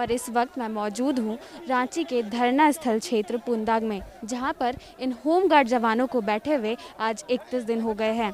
और इस वक्त मैं मौजूद हूँ रांची के धरना स्थल क्षेत्र पुंदाग में, जहाँ पर इन होमगार्ड जवानों को बैठे हुए आज 31 दिन हो गए हैं।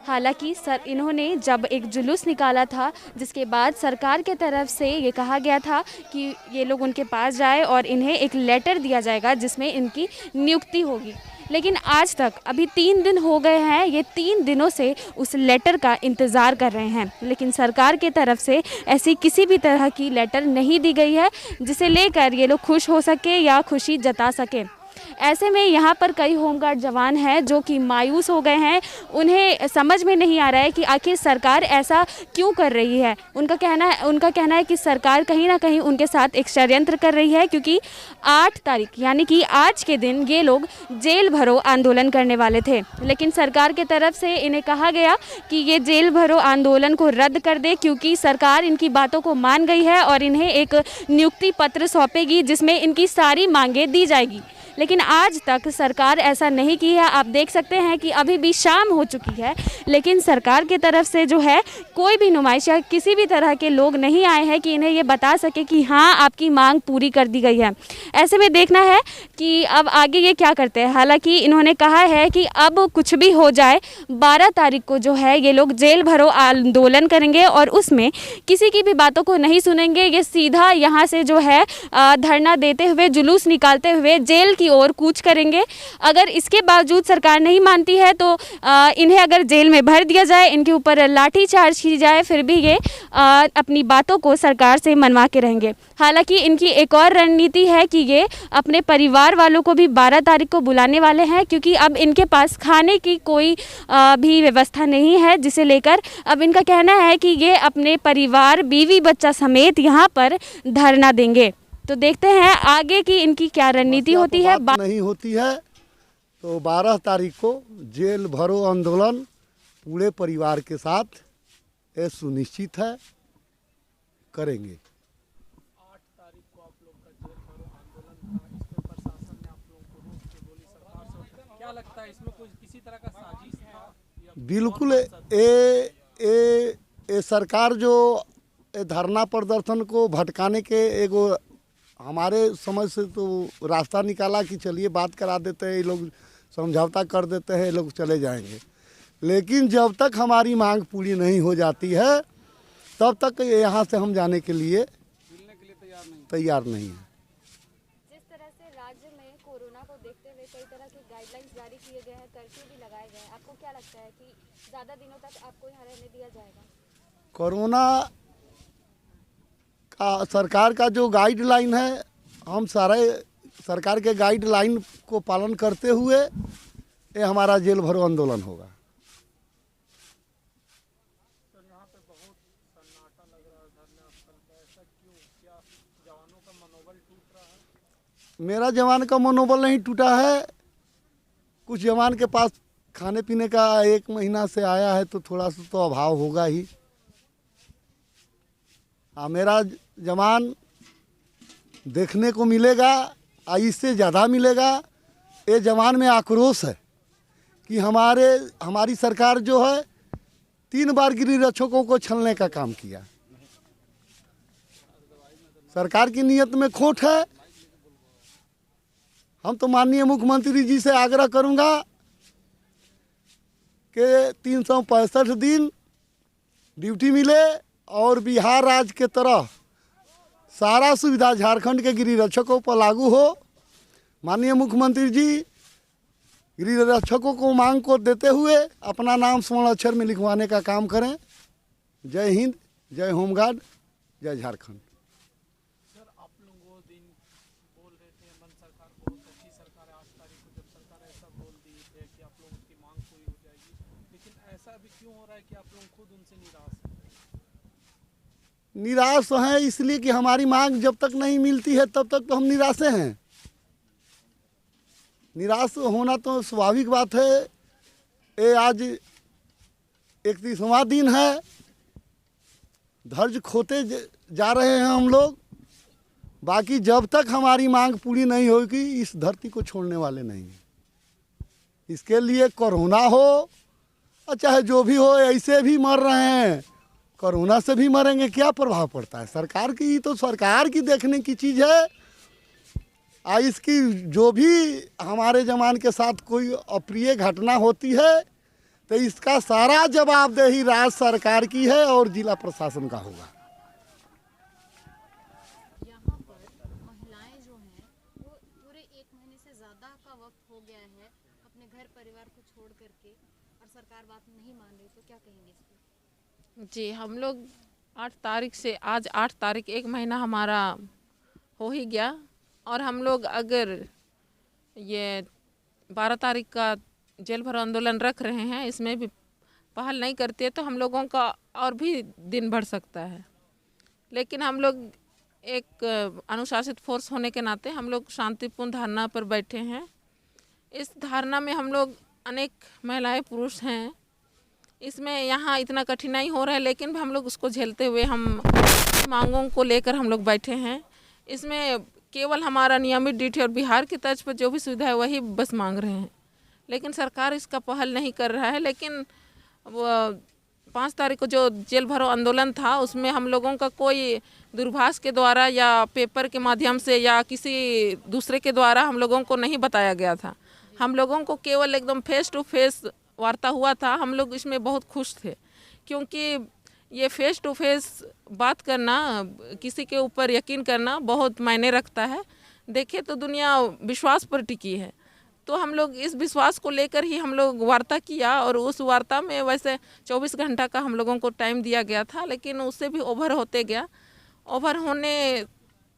हालांकि इन्होंने जब एक जुलूस निकाला था, जिसके बाद सरकार के तरफ से ये कहा गया था कि ये लोग उनके पास जाए और इन्हें एक लेटर दिया जाएगा जिसमें इनकी नियुक्ति होगी, लेकिन आज तक अभी 3 दिन हो गए हैं। ये 3 दिनों से उस लेटर का इंतज़ार कर रहे हैं, लेकिन सरकार के तरफ से ऐसी किसी भी तरह की लेटर नहीं दी गई है जिसे लेकर ये लोग खुश हो सके या खुशी जता सके। ऐसे में यहाँ पर कई होमगार्ड जवान हैं जो कि मायूस हो गए हैं। उन्हें समझ में नहीं आ रहा है कि आखिर सरकार ऐसा क्यों कर रही है। उनका कहना है कि सरकार कहीं ना कहीं उनके साथ एक षड्यंत्र कर रही है, क्योंकि 8 तारीख यानी कि आज के दिन ये लोग जेल भरो आंदोलन करने वाले थे, लेकिन सरकार के तरफ से इन्हें कहा गया कि ये जेल भरो आंदोलन को रद्द कर दे, क्योंकि सरकार इनकी बातों को मान गई है और इन्हें एक नियुक्ति पत्र सौंपेगी जिसमें इनकी सारी मांगें दी जाएगी। लेकिन आज तक सरकार ऐसा नहीं की है। आप देख सकते हैं कि अभी भी शाम हो चुकी है, लेकिन सरकार की तरफ से जो है कोई भी नुमाइश या किसी भी तरह के लोग नहीं आए हैं कि इन्हें ये बता सके कि हाँ आपकी मांग पूरी कर दी गई है। ऐसे में देखना है कि अब आगे ये क्या करते हैं। हालांकि इन्होंने कहा है कि अब कुछ भी हो जाए 12 तारीख को जो है ये लोग जेल भरो आंदोलन करेंगे और उसमें किसी की भी बातों को नहीं सुनेंगे। ये सीधा यहाँ से जो है धरना देते हुए, जुलूस निकालते हुए जेल की ओर कूच करेंगे। अगर इसके बावजूद सरकार नहीं मानती है तो इन्हें अगर जेल में भर दिया जाए, इनके ऊपर लाठी चार्ज की जाए, फिर भी ये अपनी बातों को सरकार से मनवा के रहेंगे। हालांकि इनकी एक और रणनीति है कि ये अपने परिवार वालों को भी 12 तारीख को बुलाने वाले हैं, क्योंकि अब इनके पास खाने की कोई भी व्यवस्था नहीं है, जिसे लेकर अब इनका कहना है कि ये अपने परिवार, बीवी बच्चा समेत यहाँ पर धरना देंगे। तो देखते हैं आगे की इनकी क्या रणनीति होती है। नहीं होती है तो 12 तारीख को जेल भरो आंदोलन पूरे परिवार के साथ ये सुनिश्चित है करेंगे। 8 तारीख को आप लोग का जेल भरो आंदोलन था, इसमें प्रशासन ने आप लोगों को रोक के बोली सरकार से, क्या लगता है इसमें कोई किसी तरह का साजिश था? बिल्कुल ये सरकार जो धरना प्रदर्शन को भटकाने के एगो हमारे समझ से तो रास्ता निकाला कि चलिए बात करा देते हैं, ये लोग समझौता कर देते हैं, ये लोग चले जाएंगे। लेकिन जब तक हमारी मांग पूरी नहीं हो जाती है तब तक यहाँ से हम जाने के लिए तैयार नहीं है। जिस तरह से राज्य में कोरोना को देखते हुए कई तरह के गाइडलाइंस जारी किए गए हैं, कर्फ्यू भी लगाए गए हैं, आपको क्या लगता है कि ज़्यादा दिनों तक आपको यहाँ रहने दिया जाएगा? कोरोना का सरकार का जो गाइडलाइन है, हम सारे सरकार के गाइडलाइन को पालन करते हुए ये हमारा जेल भरो आंदोलन होगा। सर यहाँ पे बहुत सन्नाटा लग रहा है धरना स्थल पे, ऐसा क्यों? क्या जवानों का मनोबल टूट रहा है? मेरा जवान का मनोबल नहीं टूटा है। कुछ जवान के पास खाने पीने का 1 महीना से आया है तो थोड़ा सा तो अभाव होगा ही। मेरा जवान देखने को मिलेगा, इससे ज़्यादा मिलेगा। ये जवान में आक्रोश है कि हमारी सरकार जो है 3 बार गिरिह रक्षकों को छलने का काम किया। सरकार की नीयत में खोट है। हम तो माननीय मुख्यमंत्री जी से आग्रह करूंगा कि 365 दिन ड्यूटी मिले और बिहार राज्य के तरह सारा सुविधा झारखंड के गिरिह रक्षकों पर लागू हो। माननीय मुख्यमंत्री जी गिरिह रक्षकों को मांग को देते हुए अपना नाम स्वर्ण अक्षर में लिखवाने का काम करें। जय हिंद, जय होमगार्ड, जय झारखंड। सर आप लोग वो दिन बोल रहे थे मन सरकार बहुत अच्छी सरकार है, 8 तारीख को जब सरकार ऐसा बोल दी है कि आप लोगों की मांग पूरी हो जाएगी, लेकिन ऐसा अभी क्यों हो रहा है कि आप लोग खुद उनसे निराश हैं? इसलिए कि हमारी मांग जब तक नहीं मिलती है तब तक तो हम निराश हैं। निराश होना तो स्वाभाविक बात है। ये आज 31वां दिन है, धैर्य खोते जा रहे हैं हम लोग। बाकी जब तक हमारी मांग पूरी नहीं होगी इस धरती को छोड़ने वाले नहीं हैं। इसके लिए कोरोना हो और चाहे जो भी हो, ऐसे भी मर रहे हैं, कोरोना से भी मरेंगे, क्या प्रभाव पड़ता है? सरकार की तो सरकार की देखने की चीज़ है। इसकी जो भी हमारे जवान के साथ कोई अप्रिय घटना होती है तो इसका सारा जवाबदेही राज्य सरकार की है और जिला प्रशासन का होगा। यहाँ पर महिलाएं जो हैं वो पूरे 1 महीने से ज़्यादा का वक्त हो गया है अपने घर परिवार को छोड़ करके, और सरकार बात नहीं मान रही, तो क्या कहेंगे इस पर? जी, हम लोग 8 तारीख से आज 8 तारीख 1 महीना हमारा हो ही गया, और हम लोग अगर ये 12 तारीख का जेल भरो आंदोलन रख रहे हैं, इसमें भी पहल नहीं करती है तो हम लोगों का और भी दिन बढ़ सकता है। लेकिन हम लोग एक अनुशासित फोर्स होने के नाते हम लोग शांतिपूर्ण धरना पर बैठे हैं। इस धरना में हम लोग अनेक महिलाएं पुरुष हैं। इसमें यहाँ इतना कठिनाई हो रहा है लेकिन भी हम लोग उसको झेलते हुए हम मांगों को लेकर हम लोग बैठे हैं। इसमें केवल हमारा नियमित ड्यूटी और बिहार की तर्ज पर जो भी सुविधा है वही बस मांग रहे हैं, लेकिन सरकार इसका पहल नहीं कर रहा है। लेकिन वो 5 तारीख को जो जेल भरो आंदोलन था उसमें हम लोगों का कोई दूरभाष के द्वारा या पेपर के माध्यम से या किसी दूसरे के द्वारा हम लोगों को नहीं बताया गया था। हम लोगों को केवल एकदम फेस टू फेस वार्ता हुआ था। हम लोग इसमें बहुत खुश थे क्योंकि ये फेस टू फेस बात करना, किसी के ऊपर यकीन करना बहुत मायने रखता है। देखिए तो दुनिया विश्वास पर टिकी है, तो हम लोग इस विश्वास को लेकर ही हम लोग वार्ता किया, और उस वार्ता में वैसे 24 घंटा का हम लोगों को टाइम दिया गया था, लेकिन उससे भी ओवर होते गया। ओवर होने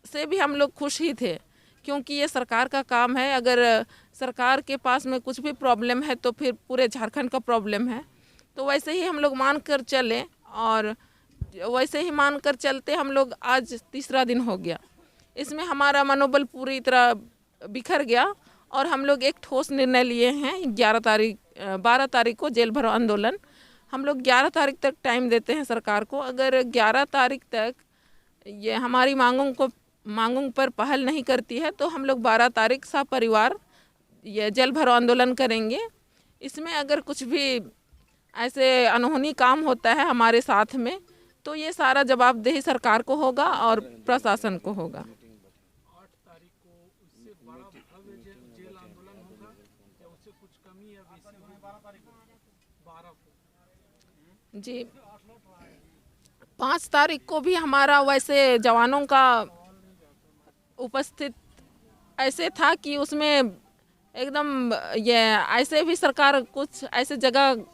से भी हम लोग खुश ही थे क्योंकि ये सरकार का काम है। अगर सरकार के पास में कुछ भी प्रॉब्लम है तो फिर पूरे झारखंड का प्रॉब्लम है, तो वैसे ही हम लोग मान कर चले, और वैसे ही मान कर चलते हम लोग आज 3रा दिन हो गया। इसमें हमारा मनोबल पूरी तरह बिखर गया और हम लोग एक ठोस निर्णय लिए हैं। 12 तारीख को जेल भरो आंदोलन हम लोग 11 तारीख तक टाइम देते हैं सरकार को। अगर 11 तारीख तक ये हमारी मांगों पर पहल नहीं करती है तो हम लोग 12 तारीख सा परिवार ये जेल भरो आंदोलन करेंगे। इसमें अगर कुछ भी ऐसे अनहोनी काम होता है हमारे साथ में तो ये सारा जवाबदेही सरकार को होगा और प्रशासन को होगा। 8 तारीख को उससे बड़ा भव्य जेल आंदोलन होगा या उससे कुछ कमी या बेसी होगी? 12 को जी, 5 तारीख को भी हमारा वैसे जवानों का उपस्थित ऐसे था कि उसमें एकदम ये ऐसे भी सरकार कुछ ऐसे जगह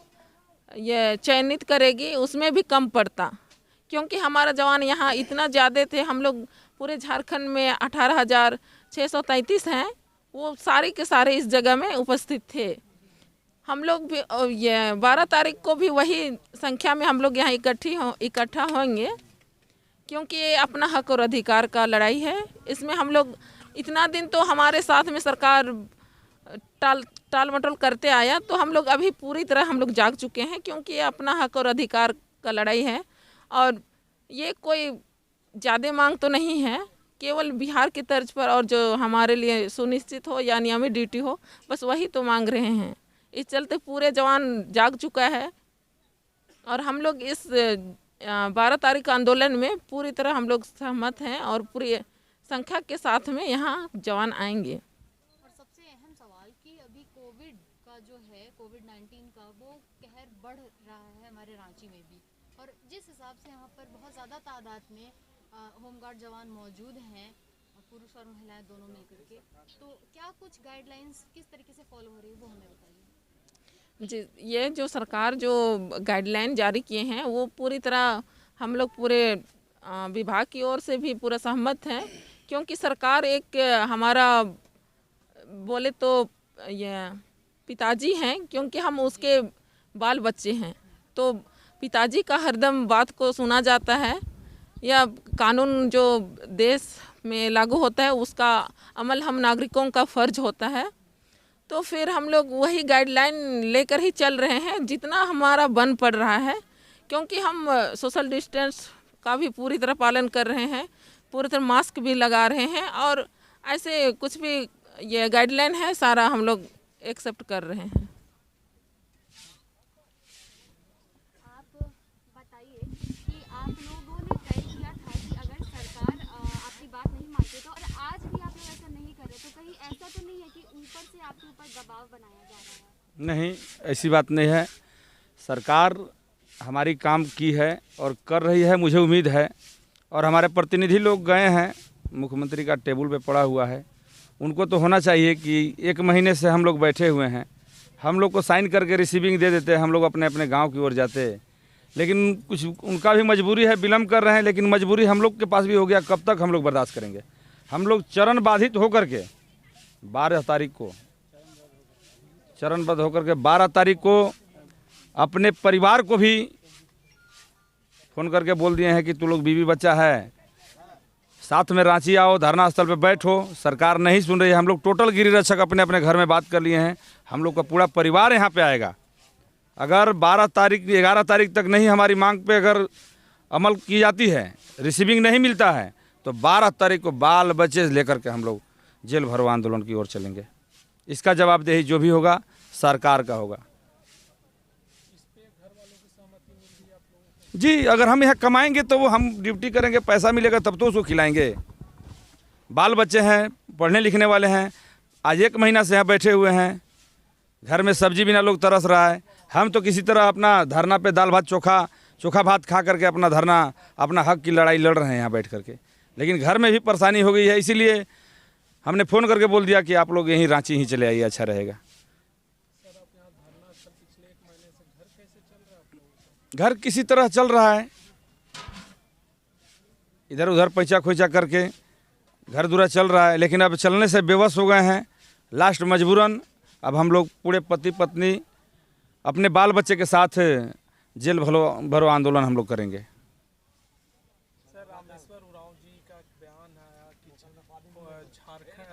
ये चयनित करेगी उसमें भी कम पड़ता, क्योंकि हमारा जवान यहाँ इतना ज़्यादा थे। हम लोग पूरे झारखंड में 18,633 हैं, वो सारे के सारे इस जगह में उपस्थित थे। हम लोग भी ये 12 तारीख को भी वही संख्या में हम लोग यहाँ इकट्ठा होंगे, क्योंकि ये अपना हक और अधिकार का लड़ाई है। इसमें हम लोग इतना दिन तो हमारे साथ में सरकार टाल मटोल करते आया, तो हम लोग अभी पूरी तरह हम लोग जाग चुके हैं, क्योंकि ये अपना हक और अधिकार का लड़ाई है और ये कोई ज़्यादा मांग तो नहीं है, केवल बिहार की तर्ज पर और जो हमारे लिए सुनिश्चित हो या नियमित ड्यूटी हो, बस वही तो मांग रहे हैं। इस चलते पूरे जवान जाग चुका है और हम लोग इस 12 तारीख आंदोलन में पूरी तरह हम लोग सहमत हैं और पूरी संख्या के साथ में यहाँ जवान आएंगे। और सबसे अहम सवाल कि अभी कोविड का जो है कोविड-19 का वो कहर बढ़ रहा है हमारे रांची में भी, और जिस हिसाब से यहाँ पर बहुत ज़्यादा तादाद में होमगार्ड जवान मौजूद हैं, पुरुष और महिलाएं दोनों मिलकर के, तो क्या कुछ गाइडलाइंस किस तरीके से फॉलो हो रही है वो हमें बताइए। जी, ये जो सरकार जो गाइडलाइन जारी किए हैं वो पूरी तरह हम लोग पूरे विभाग की ओर से भी पूरा सहमत हैं, क्योंकि सरकार एक हमारा बोले तो ये पिताजी हैं, क्योंकि हम उसके बाल बच्चे हैं, तो पिताजी का हरदम बात को सुना जाता है, या कानून जो देश में लागू होता है उसका अमल हम नागरिकों का फ़र्ज होता है। तो फिर हम लोग वही गाइडलाइन लेकर ही चल रहे हैं जितना हमारा बन पड़ रहा है, क्योंकि हम सोशल डिस्टेंस का भी पूरी तरह पालन कर रहे हैं, पूरी तरह मास्क भी लगा रहे हैं, और ऐसे कुछ भी ये गाइडलाइन है सारा हम लोग एक्सेप्ट कर रहे हैं। आप बताइए कि ऐसा तो नहीं है कि ऊपर से आपके ऊपर दबाव बनाया जा रहा है? नहीं, ऐसी बात नहीं है। सरकार हमारी काम की है और कर रही है, मुझे उम्मीद है। और हमारे प्रतिनिधि लोग गए हैं, मुख्यमंत्री का टेबल पे पड़ा हुआ है। उनको तो होना चाहिए कि 1 महीने से हम लोग बैठे हुए हैं, हम लोग को साइन करके रिसीविंग दे देते, हम लोग अपने अपने गांव की ओर जाते। लेकिन कुछ उनका भी मजबूरी है, विलम्ब कर रहे हैं, लेकिन मजबूरी हम लोग के पास भी हो गया। कब तक हम लोग बर्दाश्त करेंगे? हम लोग चरण बाधित होकर के 12 तारीख को चरणबद्ध होकर के 12 तारीख को अपने परिवार को भी फ़ोन करके बोल दिए हैं कि तू लोग बीवी बच्चा है, साथ में रांची आओ, धरना स्थल पे बैठो। सरकार नहीं सुन रही है। हम लोग टोटल गिरी रक्षक अपने अपने घर में बात कर लिए हैं। हम लोग का पूरा परिवार यहाँ पे आएगा। अगर 11 तारीख तक नहीं हमारी मांग पे अगर अमल की जाती है, रिसीविंग नहीं मिलता है, तो 12 तारीख को बाल बच्चे लेकर के हम लोग जेल भरो आंदोलन की ओर चलेंगे। इसका जवाबदेही जो भी होगा सरकार का होगा। जी, अगर हम यहाँ कमाएंगे तो वो हम ड्यूटी करेंगे, पैसा मिलेगा तब तो उसको खिलाएंगे। बाल बच्चे हैं, पढ़ने लिखने वाले हैं, आज 1 महीना से यहाँ बैठे हुए हैं, घर में सब्जी बिना लोग तरस रहा है। हम तो किसी तरह अपना धरना पे दाल भात चोखा भात खा करके अपना धरना, अपना हक की लड़ाई लड़ रहे हैं यहाँ बैठ करके। लेकिन घर में भी परेशानी हो गई है, इसीलिए हमने फ़ोन करके बोल दिया कि आप लोग यहीं रांची ही चले आइए, अच्छा रहेगा। घर किसी तरह चल रहा है, इधर उधर पैंचा खोचा करके घर दूरा चल रहा है। लेकिन अब चलने से बेबस हो गए हैं। लास्ट मजबूरन अब हम लोग पूरे पति पत्नी अपने बाल बच्चे के साथ जेल भरो आंदोलन हम लोग करेंगे। सर, रामेश्वर उरांव जी का बयान आया कि झारखंड,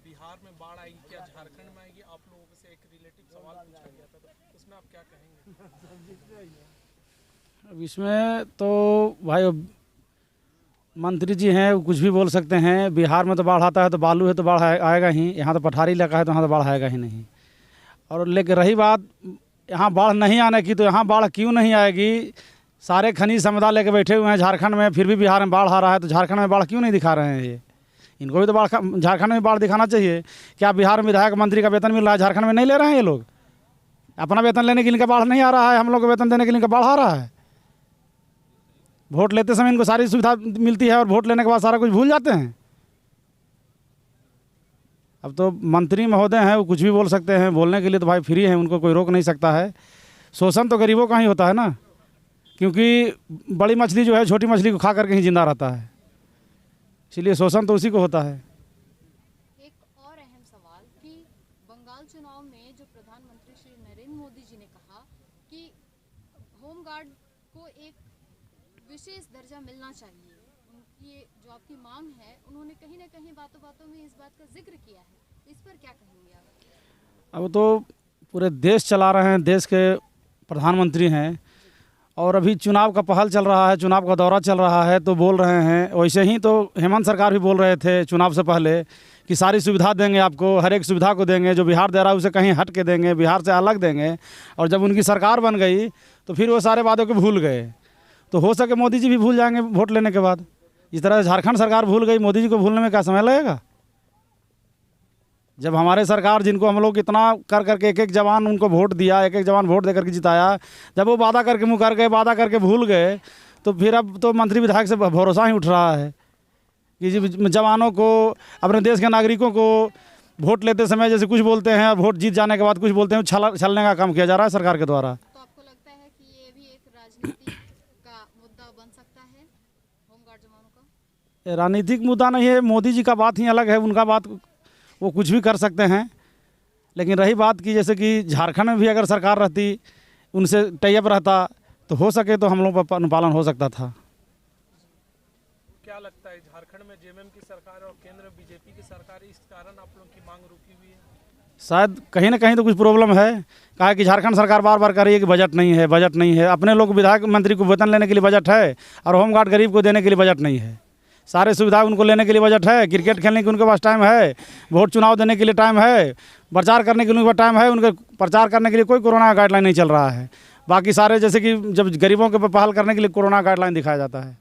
बिहार में बाढ़ आएगी, क्या झारखंड में आएगी? आप लोगों से एक रिलेटिव सवाल पूछा गया था, तो उसमें आप क्या कहेंगे? अब इसमें तो भाई मंत्री जी हैं, वो कुछ भी बोल सकते हैं। बिहार में तो बाढ़ आता है तो बालू है तो बाढ़ आएगा ही, यहाँ तो पठारी इलाका है तो यहाँ तो बाढ़ आएगा ही नहीं। और लेकिन रही बात यहाँ बाढ़ नहीं आने की, तो यहाँ बाढ़ क्यों नहीं आएगी? सारे खनिज समुदाय लेके बैठे हुए हैं झारखंड में, फिर भी बिहार में बाढ़ आ रहा है, तो झारखंड में बाढ़ क्यों नहीं दिखा रहे हैं? ये इनको भी तो बाढ़, झारखंड में बाढ़ दिखाना चाहिए। क्या बिहार में विधायक मंत्री का वेतन मिल रहा है, झारखंड में नहीं ले रहे हैं ये लोग? अपना वेतन लेने के लिए बाढ़ नहीं आ रहा है, हम लोग को वेतन देने के लिए बाढ़ आ रहा है। वोट लेते समय इनको सारी सुविधा मिलती है और वोट लेने के बाद सारा कुछ भूल जाते हैं। अब तो मंत्री महोदय हैं, वो कुछ भी बोल सकते हैं, बोलने के लिए तो भाई फ्री हैं, उनको कोई रोक नहीं सकता है। शोषण तो गरीबों का ही होता है ना, क्योंकि बड़ी मछली जो है छोटी मछली को खा करके ही जिंदा रहता है, इसलिए शोषण तो उसी को होता है। एक और अहम सवाल कि बंगाल चुनाव में जो प्रधानमंत्री श्री नरेंद्र मोदी जी ने कहा कि होमगार्ड को एक विशेष दर्जा मिलना चाहिए, उनकी जो आपकी मांग है, उन्होंने कहीं ना कहीं बातों बातों में इस बात का जिक्र किया है। इस पर क्या कहेंगे आप? अब तो पूरे देश चला रहे हैं, देश के प्रधानमंत्री हैं, और अभी चुनाव का पहल चल रहा है, चुनाव का दौरा चल रहा है, तो बोल रहे हैं। वैसे ही तो हेमंत सरकार भी बोल रहे थे चुनाव से पहले कि सारी सुविधा देंगे आपको, हर एक सुविधा को देंगे, जो बिहार दे रहा है उसे कहीं हट के देंगे, बिहार से अलग देंगे। और जब उनकी सरकार बन गई तो फिर वो सारे वादों को भूल गए। तो हो सके मोदी जी भी भूल जाएंगे वोट लेने के बाद। इस तरह से झारखंड सरकार भूल गई, मोदी जी को भूलने में क्या समय लगेगा? जब हमारे सरकार, जिनको हम लोग इतना कर करके एक एक जवान उनको वोट दिया, एक एक जवान वोट दे करके जिताया, जब वो वादा करके मुकर गए, वादा करके भूल गए, तो फिर अब तो मंत्री विधायक से भरोसा ही उठ रहा है कि जवानों को, अपने देश के नागरिकों को वोट लेते समय जैसे कुछ बोलते हैं और वोट जीत जाने के बाद कुछ बोलते हैं, छलने का काम किया जा रहा है सरकार के द्वारा। तो आपको लगता है कि ये भी एक राजनीति का मुद्दा बन सकता है, होमगार्ड जवानों का? राजनीतिक मुद्दा नहीं है, मोदी जी का बात ही अलग है, उनका बात वो कुछ भी कर सकते हैं। लेकिन रही बात कि जैसे कि झारखंड में भी अगर सरकार रहती, उनसे टाइप रहता, तो हो सके तो हम लोग का अनुपालन हो सकता था। क्या लगता है झारखंड में जेएमएम की सरकार और केंद्र में बीजेपी की सरकार, इस कारण आप लोगों की मांग रुकी हुई है? शायद कहीं ना कहीं तो कुछ प्रॉब्लम है। कहा कि झारखंड सरकार बार बार कह रही है कि बजट नहीं है, बजट नहीं है। अपने लोग विधायक मंत्री को वेतन लेने के लिए बजट है, और होमगार्ड गरीब को देने के लिए बजट नहीं है। सारे सुविधा उनको लेने के लिए बजट है, क्रिकेट खेलने के उनके पास टाइम है, वोट चुनाव देने के लिए टाइम है, प्रचार करने के लिए उनके पास टाइम है। उनके प्रचार करने के लिए कोई कोरोना गाइडलाइन नहीं चल रहा है। बाकी सारे जैसे कि जब गरीबों के पहल करने के लिए कोरोना गाइडलाइन दिखाया जाता है।